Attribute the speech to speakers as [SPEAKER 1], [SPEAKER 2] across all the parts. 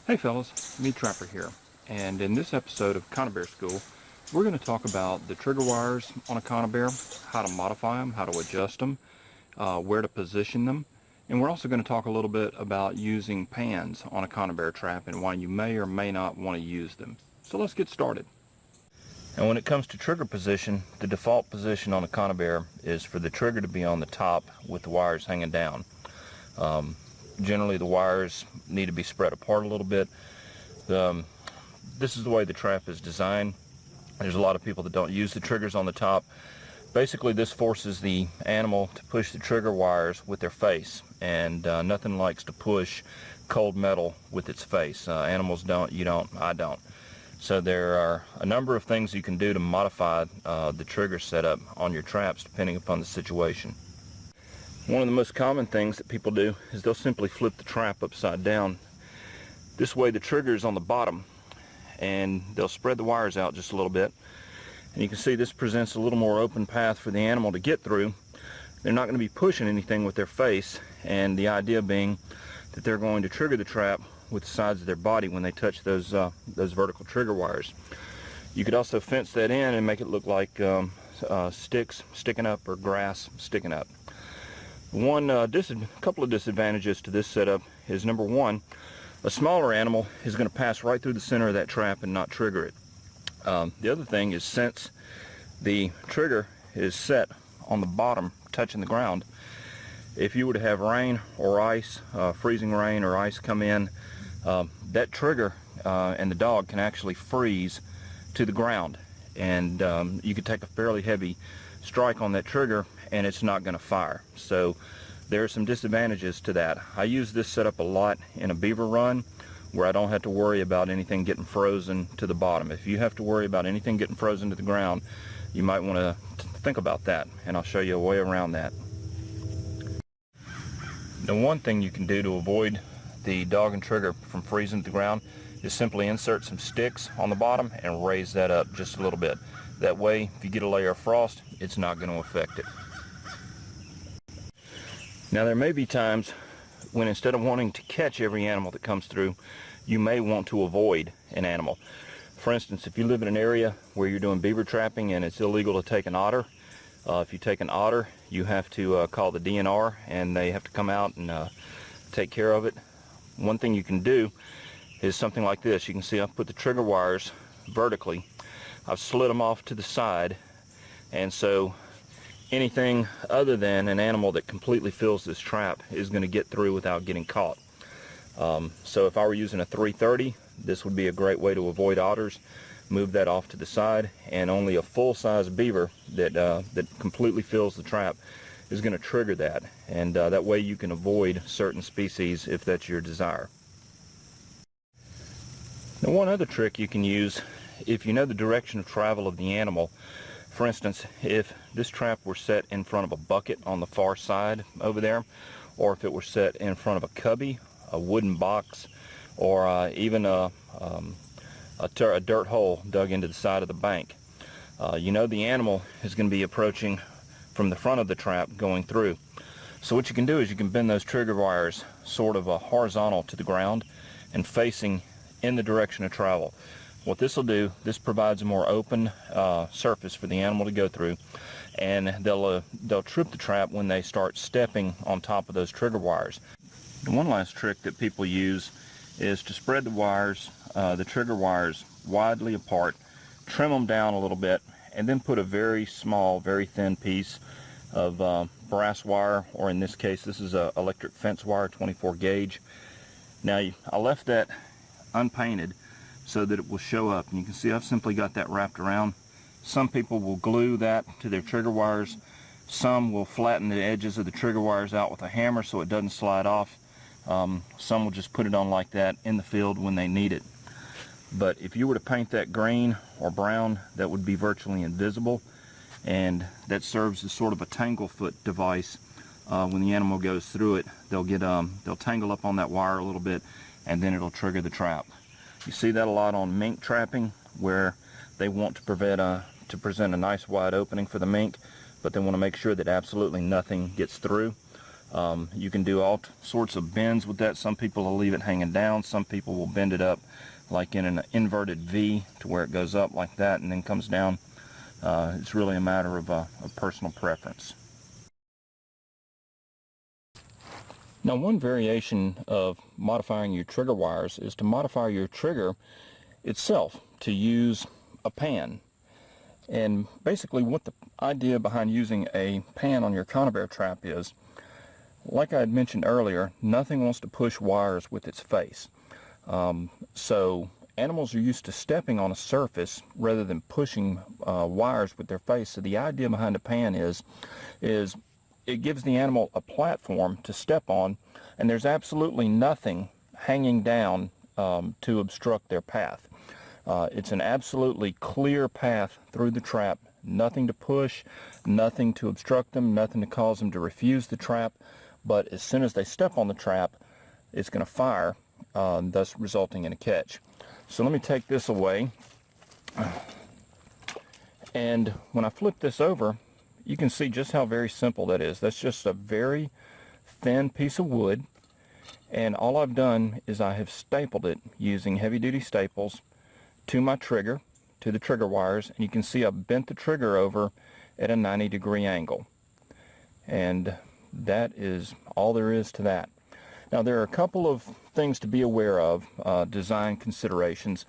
[SPEAKER 1] Hey fellas, Meat Trapper here, and in this episode of Conibear School we're going to talk about the trigger wires on a Conibear, how to modify them, how to adjust them, where to position them, and we're also going to talk a little bit about using pans on a Conibear trap and why you may or may not want to use them. So let's get started. And when it comes to trigger position, the default position on a Conibear is for the trigger to be on the top with the wires hanging down. Generally the wires need to be spread apart a little bit. This is the way the trap is designed. There's a lot of people that don't use the triggers on the top. Basically this forces the animal to push the trigger wires with their face, and nothing likes to push cold metal with its face. Animals don't, you don't, I don't. So there are a number of things you can do to modify the trigger setup on your traps depending upon the situation. One of the most common things that people do is they'll simply flip the trap upside down. This way the trigger is on the bottom, and they'll spread the wires out just a little bit. And you can see this presents a little more open path for the animal to get through. They're not going to be pushing anything with their face, and the idea being that they're going to trigger the trap with the sides of their body when they touch those vertical trigger wires. You could also fence that in and make it look like sticks sticking up or grass sticking up. Couple of disadvantages to this setup is, number one, a smaller animal is going to pass right through the center of that trap and not trigger it. The other thing is, since the trigger is set on the bottom touching the ground, if you were to have rain or ice, freezing rain or ice come in, that trigger and the dog can actually freeze to the ground, and you could take a fairly heavy strike on that trigger and it's not going to fire. So there are some disadvantages to that. I use this setup a lot in a beaver run where I don't have to worry about anything getting frozen to the bottom. If you have to worry about anything getting frozen to the ground, you might want to think about that, and I'll show you a way around that. Now, one thing you can do to avoid the dog and trigger from freezing to the ground is simply insert some sticks on the bottom and raise that up just a little bit. That way, if you get a layer of frost, it's not going to affect it. Now, there may be times when, instead of wanting to catch every animal that comes through, you may want to avoid an animal. For instance, if you live in an area where you're doing beaver trapping and it's illegal to take an otter, if you take an otter, you have to call the DNR, and they have to come out and take care of it. One thing you can do is something like this. You can see I've put the trigger wires vertically. I've slid them off to the side, and so anything other than an animal that completely fills this trap is going to get through without getting caught. So if I were using a 330, this would be a great way to avoid otters. Move that off to the side, and only a full-size beaver that completely fills the trap is going to trigger that, and that way you can avoid certain species if that's your desire. Now, one other trick you can use, if you know the direction of travel of the animal. For instance, if this trap were set in front of a bucket on the far side over there, or if it were set in front of a cubby, a wooden box, or even a dirt hole dug into the side of the bank, you know the animal is going to be approaching from the front of the trap going through. So what you can do is you can bend those trigger wires sort of horizontal to the ground and facing in the direction of travel. What this will do, this provides a more open surface for the animal to go through, and they'll trip the trap when they start stepping on top of those trigger wires. And one last trick that people use is to spread the wires, the trigger wires, widely apart, trim them down a little bit, and then put a very small, very thin piece of brass wire, or in this case, this is a electric fence wire, 24 gauge. Now, I left that unpainted so that it will show up, and you can see I've simply got that wrapped around. Some people will glue that to their trigger wires. Some will flatten the edges of the trigger wires out with a hammer so it doesn't slide off. Some will just put it on like that in the field when they need it. But if you were to paint that green or brown, that would be virtually invisible, and that serves as sort of a Tanglefoot device. When the animal goes through it, they'll tangle up on that wire a little bit, and then it'll trigger the trap. You see that a lot on mink trapping, where they want to present a nice wide opening for the mink, but they want to make sure that absolutely nothing gets through. You can do all sorts of bends with that. Some people will leave it hanging down. Some people will bend it up like in an inverted V to where it goes up like that and then comes down. It's really a matter of personal preference. Now, one variation of modifying your trigger wires is to modify your trigger itself to use a pan. And basically what the idea behind using a pan on your Conibear trap is, like I had mentioned earlier, nothing wants to push wires with its face. So animals are used to stepping on a surface rather than pushing wires with their face. So the idea behind a pan is it gives the animal a platform to step on, and there's absolutely nothing hanging down to obstruct their path. It's an absolutely clear path through the trap, nothing to push, nothing to obstruct them, nothing to cause them to refuse the trap, but as soon as they step on the trap, it's going to fire, thus resulting in a catch. So let me take this away, and when I flip this over, you can see just how very simple that is. That's just a very thin piece of wood, and all I've done is I have stapled it using heavy-duty staples to my trigger, to the trigger wires, and you can see I've bent the trigger over at a 90-degree angle. And that is all there is to that. Now, there are a couple of things to be aware of, design considerations.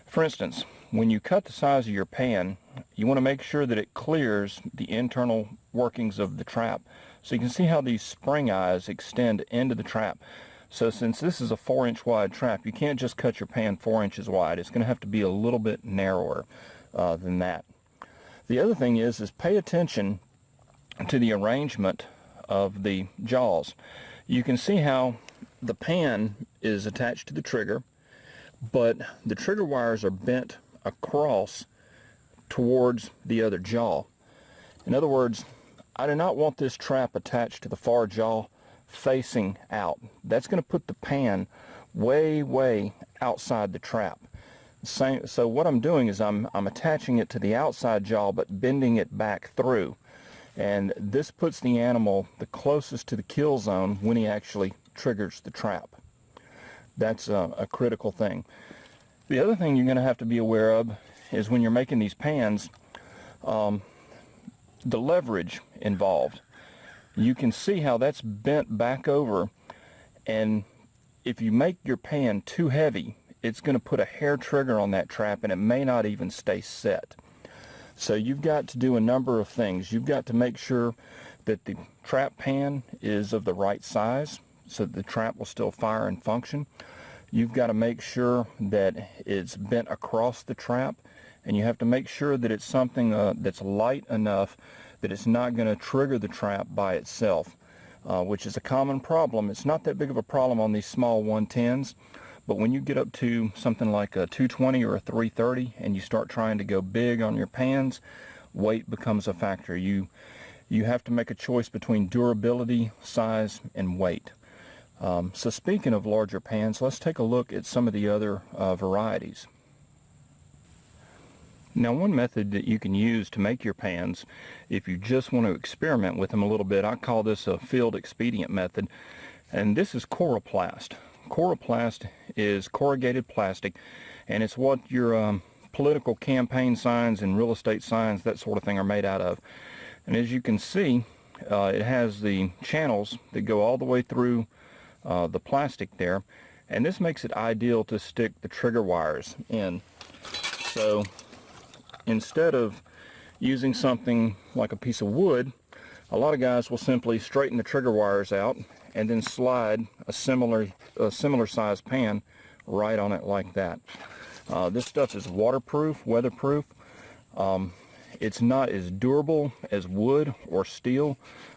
[SPEAKER 1] For instance, when you cut the size of your pan, you want to make sure that it clears the internal workings of the trap. So you can see how these spring eyes extend into the trap. So since this is a 4-inch wide trap, you can't just cut your pan 4 inches wide. It's going to have to be a little bit narrower than that. The other thing is pay attention to the arrangement of the jaws. You can see how the pan is attached to the trigger, but the trigger wires are bent across towards the other jaw. In other words, I do not want this trap attached to the far jaw facing out. That's going to put the pan way outside the trap. So what I'm doing is I'm attaching it to the outside jaw but bending it back through, and this puts the animal the closest to the kill zone when he actually triggers the trap. That's a critical thing. The other thing you're going to have to be aware of is when you're making these pans, the leverage involved. You can see how that's bent back over, and if you make your pan too heavy, it's going to put a hair trigger on that trap and it may not even stay set. So you've got to do a number of things. You've got to make sure that the trap pan is of the right size so that the trap will still fire and function. You've got to make sure that it's bent across the trap, and you have to make sure that it's something that's light enough that it's not going to trigger the trap by itself, which is a common problem. It's not that big of a problem on these small 110s, but when you get up to something like a 220 or a 330 and you start trying to go big on your pans, weight becomes a factor. You have to make a choice between durability, size, and weight. So speaking of larger pans, let's take a look at some of the other varieties. Now, one method that you can use to make your pans, if you just want to experiment with them a little bit, I call this a field expedient method, and this is coroplast. Coroplast is corrugated plastic, and it's what your political campaign signs and real estate signs, that sort of thing, are made out of. And as you can see, it has the channels that go all the way through the plastic there, and this makes it ideal to stick the trigger wires in. So instead of using something like a piece of wood, a lot of guys will simply straighten the trigger wires out and then slide a similar size pan right on it like that. This stuff is waterproof, weatherproof. It's not as durable as wood or steel,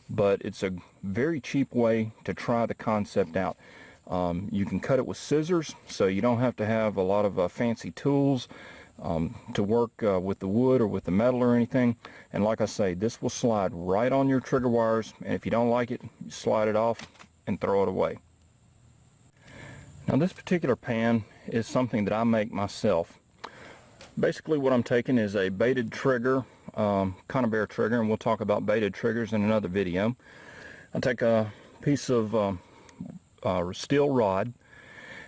[SPEAKER 1] but it's a very cheap way to try the concept out. You can cut it with scissors, so you don't have to have a lot of fancy tools to work with the wood or with the metal or anything. And like I say, this will slide right on your trigger wires, and if you don't like it, you slide it off and throw it away. Now, this particular pan is something that I make myself. Basically what I'm taking is a baited trigger, Conibear trigger, and we'll talk about baited triggers in another video. I take a piece of steel rod,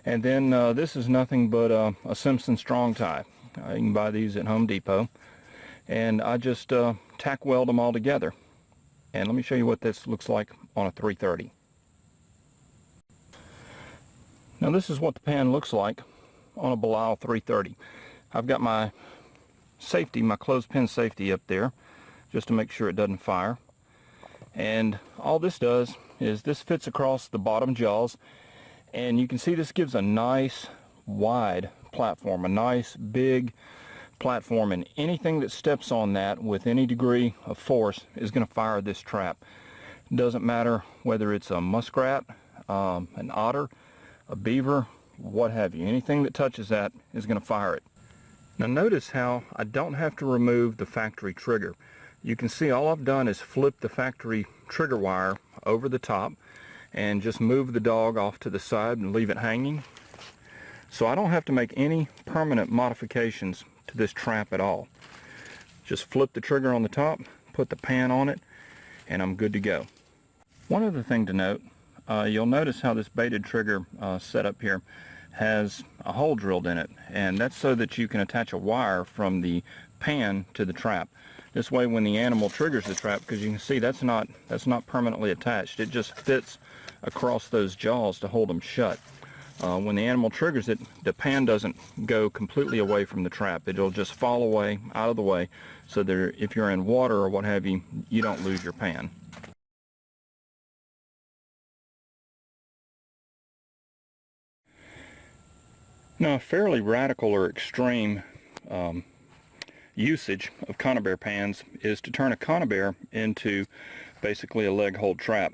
[SPEAKER 1] and then this is nothing but a Simpson strong tie. You can buy these at Home Depot, and I just tack weld them all together. And let me show you what this looks like on a 330. Now this is what the pan looks like on a Belial 330. I've got my safety, my clothespin safety up there, just to make sure it doesn't fire. And all this does is this fits across the bottom jaws, and you can see this gives a nice wide platform, a nice big platform, and anything that steps on that with any degree of force is going to fire this trap. It doesn't matter whether it's a muskrat, an otter, a beaver, what have you. Anything that touches that is going to fire it. Now notice how I don't have to remove the factory trigger. You can see all I've done is flip the factory trigger wire over the top and just move the dog off to the side and leave it hanging. So I don't have to make any permanent modifications to this trap at all. Just flip the trigger on the top, put the pan on it, and I'm good to go. One other thing to note, you'll notice how this baited trigger setup here has a hole drilled in it, and that's so that you can attach a wire from the pan to the trap. This way when the animal triggers the trap, because you can see that's not permanently attached, it just fits across those jaws to hold them shut. When the animal triggers it, the pan doesn't go completely away from the trap. It'll just fall away, out of the way, so that if you're in water or what have you, you don't lose your pan. Now, a fairly radical or extreme usage of Conibear pans is to turn a Conibear into basically a leg hold trap.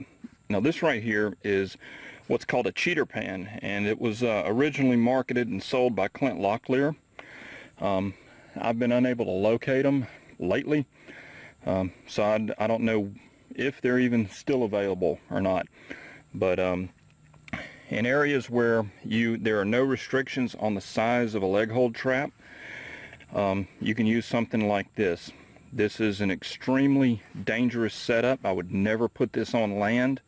[SPEAKER 1] Now this right here is what's called a cheater pan, and it was originally marketed and sold by Clint Locklear. I've been unable to locate them lately, so I don't know if they're even still available or not. But in areas where there are no restrictions on the size of a leg hold trap, you can use something like this. This is an extremely dangerous setup. I would never put this on land,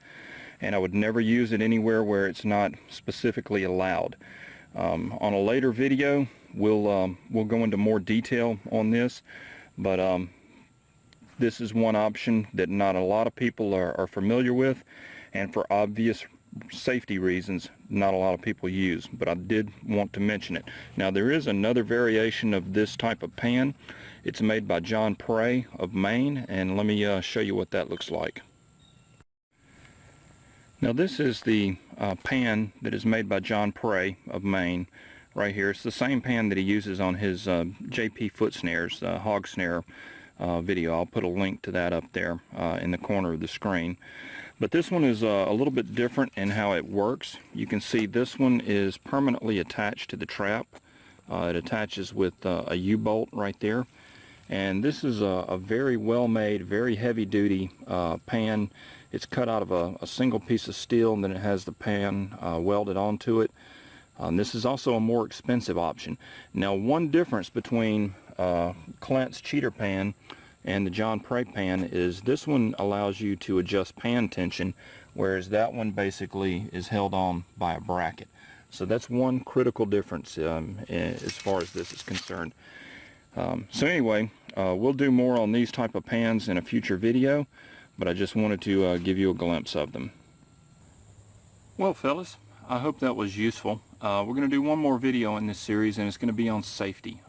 [SPEAKER 1] and I would never use it anywhere where it's not specifically allowed. On a later video, we'll go into more detail on this, but this is one option that not a lot of people are familiar with, and for obvious safety reasons not a lot of people use, but I did want to mention it. Now there is another variation of this type of pan. It's made by John Prey of Maine, and let me show you what that looks like. Now this is the pan that is made by John Prey of Maine right here. It's the same pan that he uses on his JP foot snares, hog snare video. I'll put a link to that up there in the corner of the screen. But this one is a little bit different in how it works. You can see this one is permanently attached to the trap. It attaches with a U-bolt right there. And this is a very well made, very heavy duty pan. It's cut out of a single piece of steel, and then it has the pan welded onto it. This is also a more expensive option. Now one difference between Clint's cheater pan and the John Prey pan is this one allows you to adjust pan tension, whereas that one basically is held on by a bracket. So that's one critical difference as far as this is concerned. So anyway, we'll do more on these type of pans in a future video, but I just wanted to give you a glimpse of them. Well fellas, I hope that was useful. We're going to do one more video in this series, and it's going to be on safety.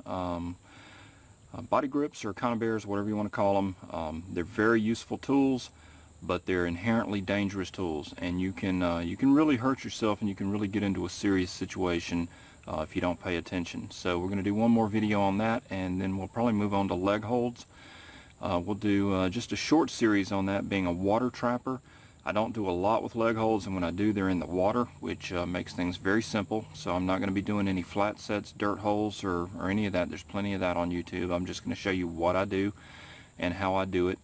[SPEAKER 1] Body grips or Conibears, whatever you want to call them, they're very useful tools, but they're inherently dangerous tools, and you can really hurt yourself, and you can really get into a serious situation if you don't pay attention. So we're going to do one more video on that, and then we'll probably move on to leg holds. We'll do just a short series on that, being a water trapper. I don't do a lot with leg holds, and when I do, they're in the water, which makes things very simple. So I'm not going to be doing any flat sets, dirt holes, or any of that. There's plenty of that on YouTube. I'm just going to show you what I do and how I do it.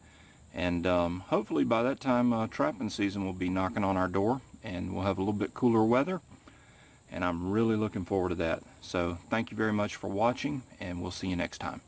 [SPEAKER 1] And hopefully by that time, trapping season will be knocking on our door, and we'll have a little bit cooler weather. And I'm really looking forward to that. So thank you very much for watching, and we'll see you next time.